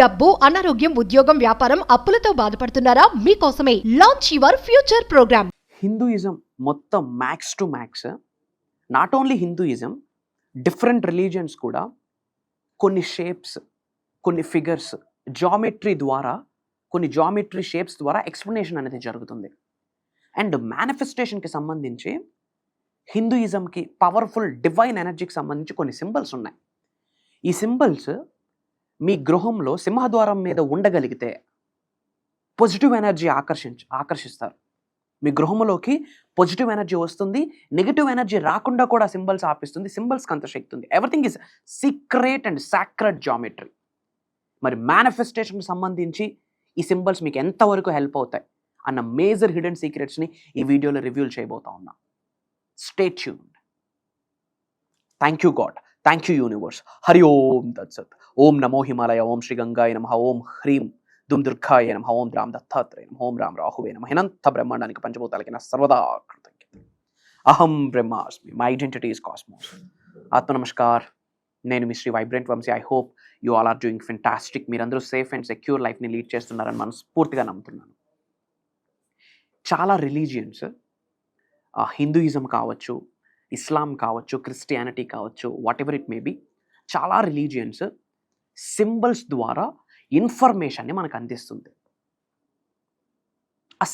డబ్బు, అనారోగ్యం, ఉద్యోగం, వ్యాపారం, అప్పులతో బాధపడుతున్నారా? మీకోసమే launch your future program. Hinduism మొత్తం max to max, not only Hinduism, different religions కూడా కొన్ని షేప్స్, కొన్ని ఫిగర్స్, జామెట్రీ ద్వారా, కొన్ని జామెట్రీ షేప్స్ ద్వారా ఎక్స్ప్లెనేషన్ అనేది జరుగుతుంది. అండ్ మేనిఫెస్టేషన్కి సంబంధించి హిందూయిజంకి పవర్ఫుల్ డివైన్ ఎనర్జీకి సంబంధించి కొన్ని సింబల్స్ ఉన్నాయి. ఈ సింబల్స్ మీ గృహంలో సింహద్వారం మీద ఉండగలిగితే పాజిటివ్ ఎనర్జీ ఆకర్షిస్తారు. మీ గృహంలోకి పాజిటివ్ ఎనర్జీ వస్తుంది, నెగిటివ్ ఎనర్జీ రాకుండా కూడా సింబల్స్ ఆపిస్తుంది. సింబల్స్కి అంత శక్తి ఉంది. Everything is secret and sacred geometry. మరి మేనిఫెస్టేషన్కి సంబంధించి ఈ సింబల్స్ మీకు ఎంతవరకు హెల్ప్ అవుతాయి అన్న మేజర్ హిడెన్ సీక్రెట్స్ని ఈ వీడియోలో రివ్యూల్ చేయబోతా ఉన్నా. Stay tuned. Thank you God, thank you universe. Hari Om తత్సత్. ఓం నమో హిమాలయ, ఓం శ్రీ గంగాయ నమః, ఓం హ్రీం దుమ్ దుర్గాయ నమః, ఓం రామ్ దత్తాత్రేయ నమః, ఓం రామ్ రాహువే నమః. హినంత బ్రహ్మాండానికి పంచభూతాలకి నా సర్వదా కృతజ్ఞత. అహం బ్రహ్మాస్మి, మై ఐడెంటిటీ ఈస్ కాస్మోస్. ఆత్మ నమస్కార్, నేను మీ Shri vibrant Vamshi. I hope you all are doing fantastic. మీరందరూ సేఫ్ అండ్ సెక్యూర్ లైఫ్ని లీడ్ చేస్తున్నారని మనస్ఫూర్తిగా నమ్ముతున్నాను. చాలా రిలీజియన్స్, హిందూయిజం కావచ్చు, ఇస్లాం కావచ్చు, క్రిస్టియానిటీ కావచ్చు, what ever it may be, చాలా రిలీజియన్స్ సింబల్స్ ద్వారా ఇన్ఫర్మేషన్ని మనకు అందిస్తుంది. ఆ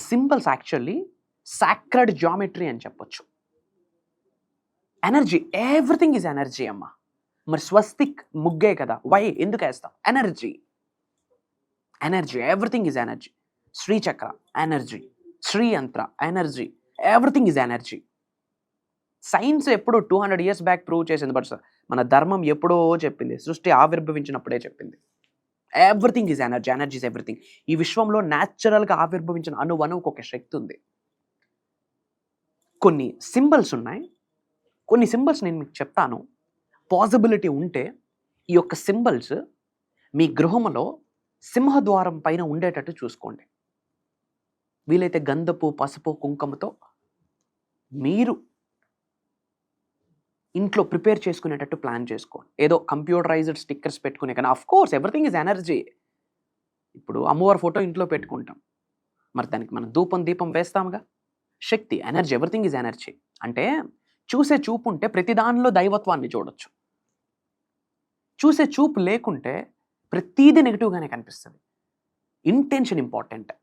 సింబల్స్ యాక్చువల్లీ సాక్రెడ్ జామెట్రీ అని చెప్పొచ్చు. ఎనర్జీ, ఎవ్రీథింగ్ ఈజ్ ఎనర్జీ అమ్మ. మరి స్వస్తిక్ ముగ్గే కదా, వై ఎందుకు వేస్తాం? Energy, everything is energy. Srichakra energy, Sriyantra energy, everything is energy. Science ఎప్పుడో 200 years బ్యాక్ ప్రూవ్ చేసింది, బట్ మన ధర్మం ఎప్పుడో చెప్పింది, సృష్టి ఆవిర్భవించినప్పుడే చెప్పింది. Everything is energy, energy is everything. ఈ విశ్వంలో న్యాచురల్గా ఆవిర్భవించిన అణువుకు ఒక శక్తి ఉంది. కొన్ని సింబల్స్ ఉన్నాయి, కొన్ని సింబల్స్ నేను మీకు చెప్తాను. పాసిబిలిటీ ఉంటే ఈ యొక్క సింబల్స్ మీ గృహంలో సింహద్వారం పైన ఉండేటట్టు చూసుకోండి. వీలైతే గంధపు, పసుపు, కుంకుమతో మీరు ఇంట్లో ప్రిపేర్ చేసుకునేటట్టు ప్లాన్ చేసుకోండి. ఏదో కంప్యూటరైజ్డ్ స్టిక్కర్స్ పెట్టుకునే కానీ, of course everything is energy. ఇప్పుడు అమ్మవారి ఫోటో ఇంట్లో పెట్టుకుంటాం, మరి దానికి మనం ధూపం దీపం వేస్తాంగా. శక్తి, ఎనర్జీ, ఎవ్రీథింగ్ ఈజ్ ఎనర్జీ. అంటే చూసే చూపు ఉంటే ప్రతి దానిలో దైవత్వాన్ని చూడొచ్చు. చూసే చూపు లేకుంటే ప్రతీది నెగిటివ్గానే కనిపిస్తుంది. ఇంటెన్షన్ ఇంపార్టెంట్,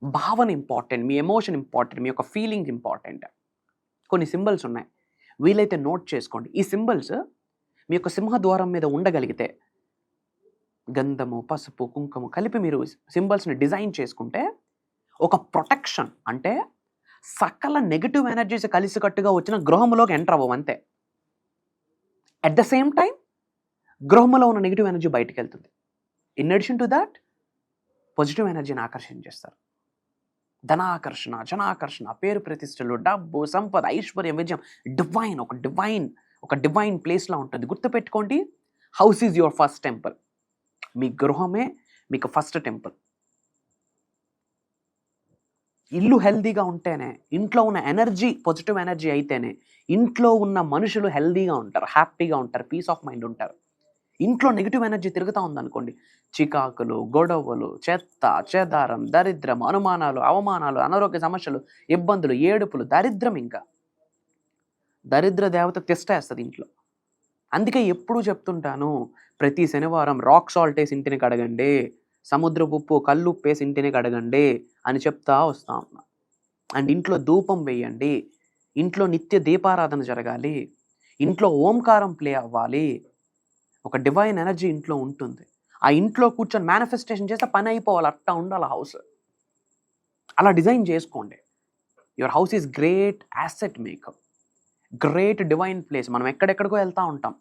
భావన ఇంపార్టెంట్, మీ ఎమోషన్ ఇంపార్టెంట్, మీ యొక్క ఫీలింగ్ ఇంపార్టెంట్. కొన్ని సింబల్స్ ఉన్నాయి, వీలైతే నోట్ చేసుకోండి. ఈ సింబల్స్ మీ యొక్క సింహద్వారం మీద ఉండగలిగితే గంధము, పసుపు, కుంకుమ కలిపి మీరు సింబల్స్ని డిజైన్ చేసుకుంటే ఒక ప్రొటెక్షన్, అంటే సకల నెగిటివ్ ఎనర్జీస్ కలిసికట్టుగా వచ్చిన గృహంలోకి ఎంటర్ అవ్వవు అంతే. అట్ ద సేమ్ టైం గృహంలో ఉన్న నెగిటివ్ ఎనర్జీ బయటికి వెళ్తుంది. In addition to that positive ఎనర్జీని ఆకర్షించేస్తారు. ధనాకర్షణ, జనాకర్షణ, పేరు ప్రతిష్టలు, డబ్బు, సంపద, ఐశ్వర్యం, విజయం, ఒక డివైన్ ప్లేస్లో ఉంటుంది. గుర్తుపెట్టుకోండి, house is your first temple. మీ గృహమే మీకు ఫస్ట్ టెంపుల్. ఇల్లు హెల్దీగా ఉంటేనే, ఇంట్లో ఉన్న ఎనర్జీ పాజిటివ్ ఎనర్జీ అయితేనే ఇంట్లో ఉన్న మనుషులు హెల్దీగా ఉంటారు, హ్యాపీగా ఉంటారు, పీస్ ఆఫ్ మైండ్ ఉంటారు. ఇంట్లో నెగిటివ్ ఎనర్జీ తిరుగుతూ ఉందనుకోండి, చికాకులు, గొడవలు, చెత్త చెదారం, దరిద్రం, అనుమానాలు, అవమానాలు, అనారోగ్య సమస్యలు, ఇబ్బందులు, ఏడుపులు, దరిద్రం. ఇంకా దరిద్ర దేవత తిష్టేస్తుంది ఇంట్లో. అందుకే ఎప్పుడూ చెప్తుంటాను, ప్రతి శనివారం రాక్ సాల్ట్ వేసి ఇంటిని కడగండి, సముద్రపు ఉప్పు, కల్లుప్పు వేసి ఇంటిని కడగండి అని చెప్తా వస్తా ఉన్నా. అండ్ ఇంట్లో ధూపం వేయండి, ఇంట్లో నిత్య దీపారాధన జరగాలి, ఇంట్లో ఓంకారం ప్లే అవ్వాలి. ఒక డివైన్ ఎనర్జీ ఇంట్లో ఉంటుంది. ఆ ఇంట్లో కూర్చొని మేనిఫెస్టేషన్ చేస్తే పని అయిపోవాలి, అట్టా ఉండాలి హౌస్. అలా డిజైన్ చేసుకోండి. Your house is great asset makeup, great divine place. మనం ఎక్కడెక్కడికో వెళ్తూ ఉంటాం.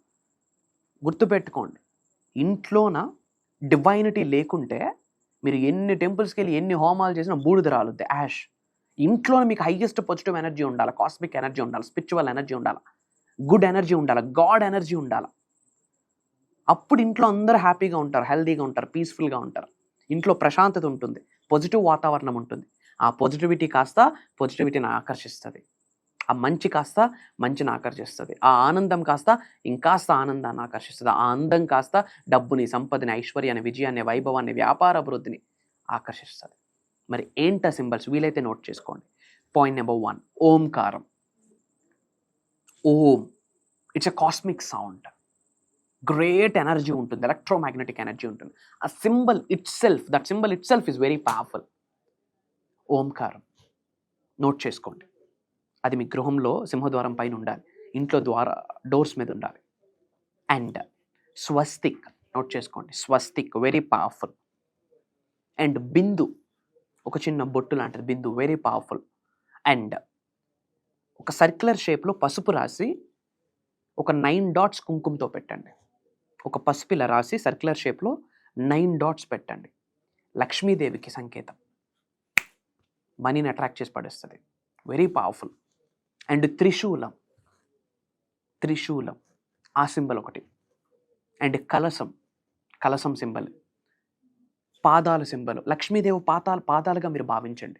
గుర్తుపెట్టుకోండి, ఇంట్లోన డివైనిటీ లేకుంటే మీరు ఎన్ని టెంపుల్స్కి వెళ్ళి ఎన్ని హోమాలు చేసినా బూడిద రాలుద్ది, యాష్. ఇంట్లోనే మీకు హైయెస్ట్ పాజిటివ్ ఎనర్జీ ఉండాలి, కాస్మిక్ ఎనర్జీ ఉండాలి, స్పిరిచువల్ ఎనర్జీ ఉండాలి, గుడ్ ఎనర్జీ ఉండాలి, గాడ్ ఎనర్జీ ఉండాలి. అప్పుడు ఇంట్లో అందరూ హ్యాపీగా ఉంటారు, హెల్దీగా ఉంటారు, పీస్ఫుల్గా ఉంటారు. ఇంట్లో ప్రశాంతత ఉంటుంది, పాజిటివ్ వాతావరణం ఉంటుంది. ఆ పాజిటివిటీ కాస్త పాజిటివిటీని ఆకర్షిస్తుంది. ఆ మంచి కాస్త మంచిని ఆకర్షిస్తుంది, ఆ ఆనందం కాస్త ఇంకాస్త ఆనందాన్ని ఆకర్షిస్తుంది, ఆ అందం కాస్త డబ్బుని, సంపదని, ఐశ్వర్యాన్ని, విజయాన్ని, వైభవాన్ని, వ్యాపార అభివృద్ధిని ఆకర్షిస్తుంది. మరి ఏంట సింబల్స్? వీలైతే నోట్ చేసుకోండి. పాయింట్ నెంబర్ 1, ఓంకారం. Om, it's a cosmic sound. Great energy ఉంటుంది, ఎలక్ట్రోమాగ్నెటిక్ ఎనర్జీ ఉంటుంది. ఆ symbol itself is very powerful. ఓంకారం నోట్ చేసుకోండి. అది మీ గృహంలో సింహద్వారం పైన ఉండాలి, ఇంట్లో డోర్స్ మీద ఉండాలి. అండ్ స్వస్తిక్ నోట్ చేసుకోండి. స్వస్తిక్ వెరీ పవర్ఫుల్. అండ్ బిందు, ఒక చిన్న బొట్టు లాంటిది బిందు, వెరీ పవర్ఫుల్. అండ్ ఒక సర్క్యులర్ షేప్లో పసుపు రాసి ఒక 9 డాట్స్ కుంకుమతో పెట్టండి. ఒక పసుపు ఇలా రాసి సర్క్యులర్ షేప్లో 9 డాట్స్ పెట్టండి. లక్ష్మీదేవికి సంకేతం, మనీని అట్రాక్ట్ చేసి పడేస్తుంది, వెరీ పవర్ఫుల్. అండ్ త్రిశూలం ఆ సింబల్ ఒకటి. అండ్ కలసం సింబల్, పాదాల సింబల్. లక్ష్మీదేవి పాదాలుగా మీరు భావించండి.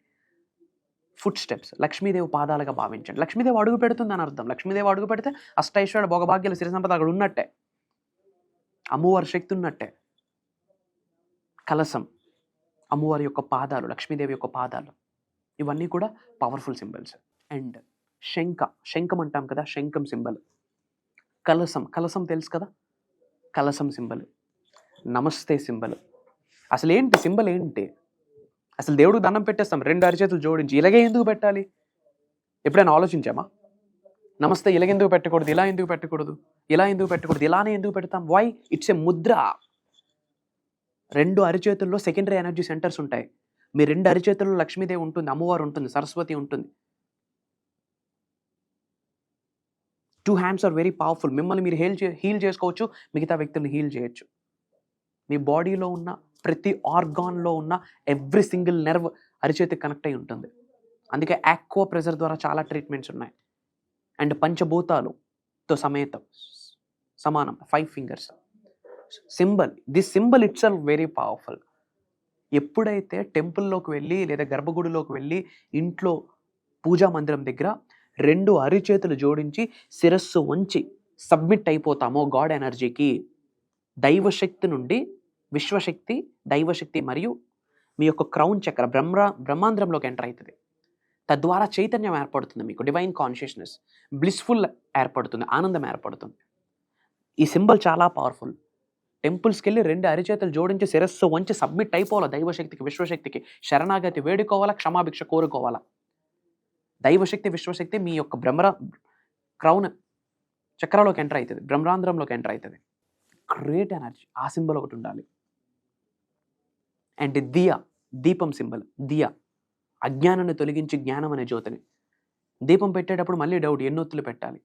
ఫుట్ స్టెప్స్ లక్ష్మీదేవి పాదాలుగా భావించండి. లక్ష్మీదేవి అడుగు పెడుతుంది అని అర్థం. లక్ష్మీదేవి అడుగు పెడితే అష్టైశ్వర్య, భోగభాగ్యాలు, సిరి సంపద అక్కడ ఉన్నట్టే, అమ్మవారి శక్తి ఉన్నట్టే. కలసం అమ్మవారి యొక్క పాదాలు, లక్ష్మీదేవి యొక్క పాదాలు, ఇవన్నీ కూడా పవర్ఫుల్ సింబల్స్. అండ్ శంఖం అంటాం కదా, శంఖం సింబల్. కలసం తెలుసు కదా, కలసం సింబల్. నమస్తే సింబల్. అసలు ఏంటి సింబల్ ఏంటి? అసలు దేవుడికి దండం పెట్టేస్తాం 2 అరిచేతులు జోడించి, ఇలాగే ఎందుకు పెట్టాలి? ఎప్పుడైనా ఆలోచించామా? నమస్తే ఇలాగెందుకు పెట్టకూడదు, ఇలా ఎందుకు పెట్టకూడదు, ఇలా ఎందుకు పెట్టకూడదు, ఇలానే ఎందుకు పెడతాం? Why? It's a Mudra. 2 అరిచేతుల్లో secondary energy centres ఉంటాయి. మీ 2 అరిచేతుల్లో లక్ష్మీదేవి ఉంటుంది, అమ్మవారు ఉంటుంది, సరస్వతి ఉంటుంది. 2 హ్యాండ్స్ ఆర్ వెరీ పవర్ఫుల్. మిమ్మల్ని మీరు హీల్ చేసుకోవచ్చు, మిగతా వ్యక్తుల్ని హీల్ చేయొచ్చు. మీ బాడీలో ఉన్న ప్రతి ఆర్గాన్లో ఉన్న ఎవ్రీ సింగిల్ నెర్వ్ అరిచేతికి కనెక్ట్ అయి ఉంటుంది. అందుకే ఆక్వా ప్రెజర్ ద్వారా చాలా ట్రీట్మెంట్స్ ఉన్నాయి. అండ్ పంచభూతాలుతో సమానం 5 fingers this symbol it self very powerful. ఎప్పుడైతే టెంపుల్లోకి వెళ్ళి లేదా గర్భగుడిలోకి వెళ్ళి ఇంట్లో పూజా మందిరం దగ్గర 2 అరిచేతులు జోడించి శిరస్సు వంచి సబ్మిట్ అయిపోతామో గాడ్ ఎనర్జీకి, దైవశక్తి నుండి విశ్వశక్తి, దైవశక్తి మరియు మీ యొక్క క్రౌన్ చక్ర బ్రహ్మాంధ్రంలోకి ఎంటర్ అవుతుంది. తద్వారా చైతన్యం ఏర్పడుతుంది, మీకు డివైన్ కాన్షియస్నెస్, బ్లిస్ఫుల్ ఏర్పడుతుంది, ఆనందం ఏర్పడుతుంది. ఈ సింబల్ చాలా పవర్ఫుల్. టెంపుల్స్కి వెళ్ళి 2 అరిచేతులు జోడించి శిరస్సు వంచి సబ్మిట్ అయిపోవాలా దైవశక్తికి, విశ్వశక్తికి, శరణాగతి వేడుకోవాలా, క్షమాభిక్ష కోరుకోవాలా. దైవశక్తి, విశ్వశక్తి మీ యొక్క క్రౌన్ చక్రలోకి ఎంటర్ అవుతుంది, బ్రహ్మాంధ్రంలోకి ఎంటర్ అవుతుంది. Great energy. ఆ సింబల్ ఒకటి ఉండాలి. అండ్ దీపం సింబల్. అజ్ఞానాన్ని తొలగించి జ్ఞానం అనే జ్యోతిని. దీపం పెట్టేటప్పుడు మళ్ళీ డౌట్, ఎన్ని ఒత్తులు పెట్టాలి?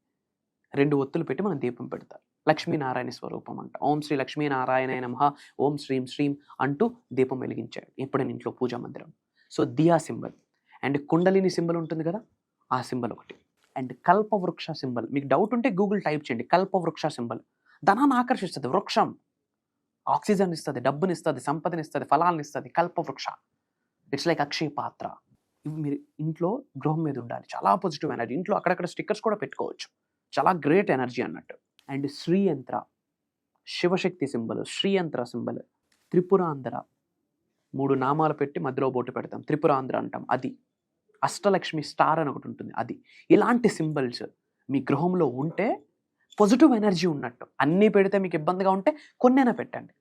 2 ఒత్తులు పెట్టి మనం దీపం పెడతాం. లక్ష్మీనారాయణ స్వరూపం అంట. ఓం శ్రీ లక్ష్మీనారాయణ నమః, ఓం శ్రీం అంటూ దీపం వెలిగించాడు ఎప్పుడైనా ఇంట్లో పూజా మందిరం. So diya symbol. And kundalini symbol ఉంటుంది కదా, ఆ సింబల్ ఒకటి. And Kalpavriksha symbol. మీకు డౌట్ ఉంటే గూగుల్ టైప్ చేయండి, కల్పవృక్ష సింబల్. ధనాన్ని ఆకర్షిస్తుంది. వృక్షం ఆక్సిజన్ ఇస్తుంది, డబ్బునిస్తుంది, సంపదనిస్తుంది, ఫలాలను ఇస్తుంది. కల్పవృక్ష ఇట్స్ లైక్ అక్షయ పాత్ర. ఇవి మీరు ఇంట్లో గృహం మీద ఉండాలి. చాలా పాజిటివ్ ఎనర్జీ. ఇంట్లో అక్కడక్కడ స్టిక్కర్స్ కూడా పెట్టుకోవచ్చు, చాలా గ్రేట్ ఎనర్జీ అన్నట్టు. And Sriyantra, Shivashakti symbol. Sriyantra symbol. త్రిపురాంధ్ర, 3 నామాలు పెట్టి మధ్యలో బొట్టు పెడతాం, త్రిపురాంధ్ర అంటాం. అది అష్టలక్ష్మి స్టార్ అని ఒకటి ఉంటుంది, అది. ఇలాంటి సింబల్స్ మీ గృహంలో ఉంటే పాజిటివ్ ఎనర్జీ ఉన్నట్టు. అన్నీ పెడితే మీకు ఇబ్బందిగా ఉంటే కొన్నైనా పెట్టండి,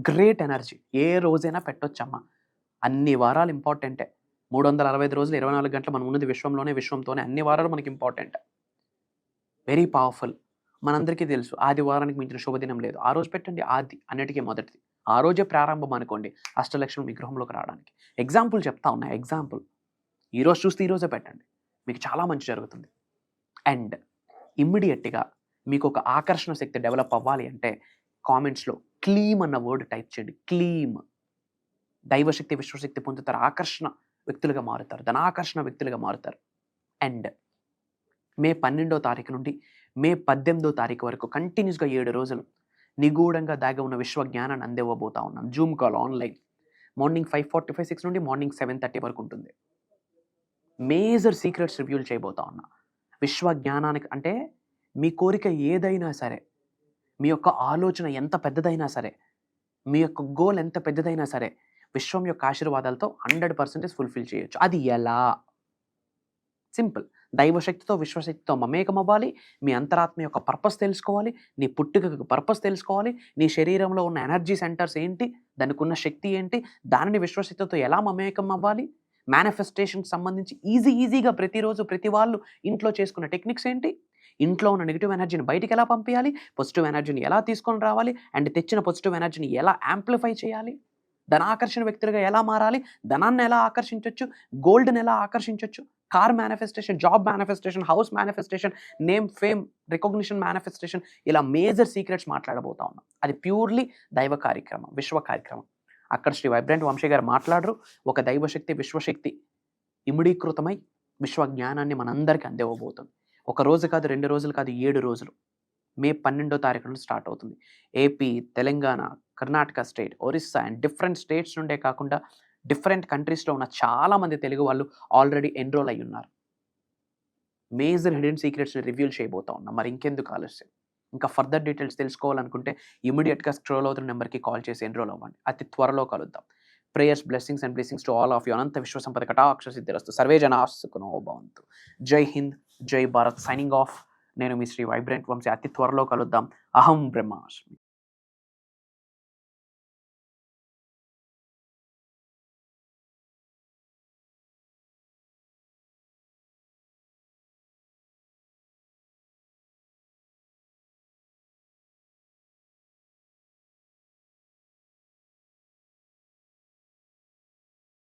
గ్రేట్ ఎనర్జీ. ఏ రోజైనా పెట్టొచ్చమ్మా. అన్ని వారాలు ఇంపార్టెంటే. 365 రోజులు 24 గంటలు మనం ఉన్నది విశ్వంతోనే. అన్ని వారాలు మనకి ఇంపార్టెంట్, వెరీ పవర్ఫుల్. మనందరికీ తెలుసు ఆదివారానికి మించిన శుభదినం లేదు. ఆ రోజు పెట్టండి. ఆది అన్నిటికీ మొదటిది. ఆ రోజే ప్రారంభం అనుకోండి అష్టలక్ష్మి మీ గృహంలోకి రావడానికి. ఎగ్జాంపుల్ చెప్తా ఉన్నా, ఎగ్జాంపుల్. ఈరోజు చూస్తే ఈరోజే పెట్టండి, మీకు చాలా మంచి జరుగుతుంది. అండ్ ఇమ్మీడియట్గా మీకు ఒక ఆకర్షణ శక్తి డెవలప్ అవ్వాలి అంటే కామెంట్స్లో క్లీమ్ అన్న వర్డ్ టైప్ చేయండి. క్లీమ్. దైవశక్తి, విశ్వశక్తి పొందుతారు, ఆకర్షణ వ్యక్తులుగా మారుతారు, ధనాకర్షణ వ్యక్తులుగా మారుతారు. అండ్ మే 12వ తారీఖు నుండి మే 18వ తారీఖు వరకు కంటిన్యూస్గా 7 రోజులు నిగూఢంగా దాగి ఉన్న విశ్వ జ్ఞానాన్ని అందివ్వబోతా ఉన్నాం. Zoom call online. మార్నింగ్ 5:45 నుండి మార్నింగ్ 7:30 వరకు ఉంటుంది. మేజర్ సీక్రెట్స్ రివ్యూల్ చేయబోతా ఉన్నా. విశ్వ జ్ఞానానికి అంటే మీ కోరిక ఏదైనా సరే, మీ యొక్క ఆలోచన ఎంత పెద్దదైనా సరే, మీ యొక్క గోల్ ఎంత పెద్దదైనా సరే, విశ్వం యొక్క ఆశీర్వాదాలతో 100% ఫుల్ఫిల్ చేయొచ్చు. అది ఎలా? సింపుల్. దైవశక్తితో, విశ్వశక్తితో మమేకం అవ్వాలి. మీ అంతరాత్మ యొక్క పర్పస్ తెలుసుకోవాలి. నీ పుట్టుకకు పర్పస్ తెలుసుకోవాలి. నీ శరీరంలో ఉన్న ఎనర్జీ సెంటర్స్ ఏంటి? దానికి ఉన్న శక్తి ఏంటి? దానిని విశ్వశక్తితో ఎలా మమేకం అవ్వాలి? మేనిఫెస్టేషన్కి సంబంధించి ఈజీగా ప్రతిరోజు ప్రతి వాళ్ళు ఇంట్లో చేసుకున్న టెక్నిక్స్ ఏంటి? ఇంట్లో ఉన్న నెగిటివ్ ఎనర్జీని బయటికి ఎలా పంపించాలి? పాజిటివ్ ఎనర్జీని ఎలా తీసుకొని రావాలి? అండ్ తెచ్చిన పాజిటివ్ ఎనర్జీని ఎలా యాంప్లిఫై చేయాలి? ధనాకర్షణ వ్యక్తులుగా ఎలా మారాలి? ధనాన్ని ఎలా ఆకర్షించవచ్చు? గోల్డ్ని ఎలా ఆకర్షించవచ్చు? Car manifestation, job manifestation, house manifestation, name, fame, recognition manifestation, ఇలా మేజర్ సీక్రెట్స్ మాట్లాడబోతా ఉన్నాం. అది ప్యూర్లీ దైవ కార్యక్రమం, విశ్వ కార్యక్రమం. అక్కడ శ్రీ వైబ్రెంట్ వంశీ గారు మాట్లాడరు. ఒక దైవశక్తి, విశ్వశక్తి ఇమిడీకృతమై విశ్వ జ్ఞానాన్ని మనందరికీ అందివ్వబోతుంది. ఒక రోజు కాదు, 2 రోజులు కాదు, 7 రోజులు. మే 12వ తారీఖు నుండి స్టార్ట్ అవుతుంది. AP, Telangana, Karnataka state, Orissa and different states నుండే కాకుండా డిఫరెంట్ కంట్రీస్లో ఉన్న చాలామంది తెలుగు వాళ్ళు ఆల్రెడీ ఎన్రోల్ అయి ఉన్నారు. మేజర్ హిడెన్ సీక్రెట్స్ని రివీల్ చేయబోతా ఉన్నాం. మరి ఇంకెందుకు ఆలస్యం? ఇంకా ఫర్దర్ డీటెయిల్స్ తెలుసుకోవాలనుకుంటే ఇమీడియట్గా స్క్రోల్ అవుతున్న నెంబర్కి కాల్ చేసి ఎన్రోల్ అవ్వండి. అతి త్వరలో కలుద్దాం. Prayers, blessings and blessings to all of you. అనంత విశ్వ సంపద కటాక్ష సిద్ధిరస్తు. సర్వే జనా సుఖినో భవంతు. జై హింద్, జై భారత్. Signing off. నేను మీ శ్రీ వైబ్రెంట్ వంశీ. అతి త్వరలో కలుద్దాం. అహం బ్రహ్మాస్మి.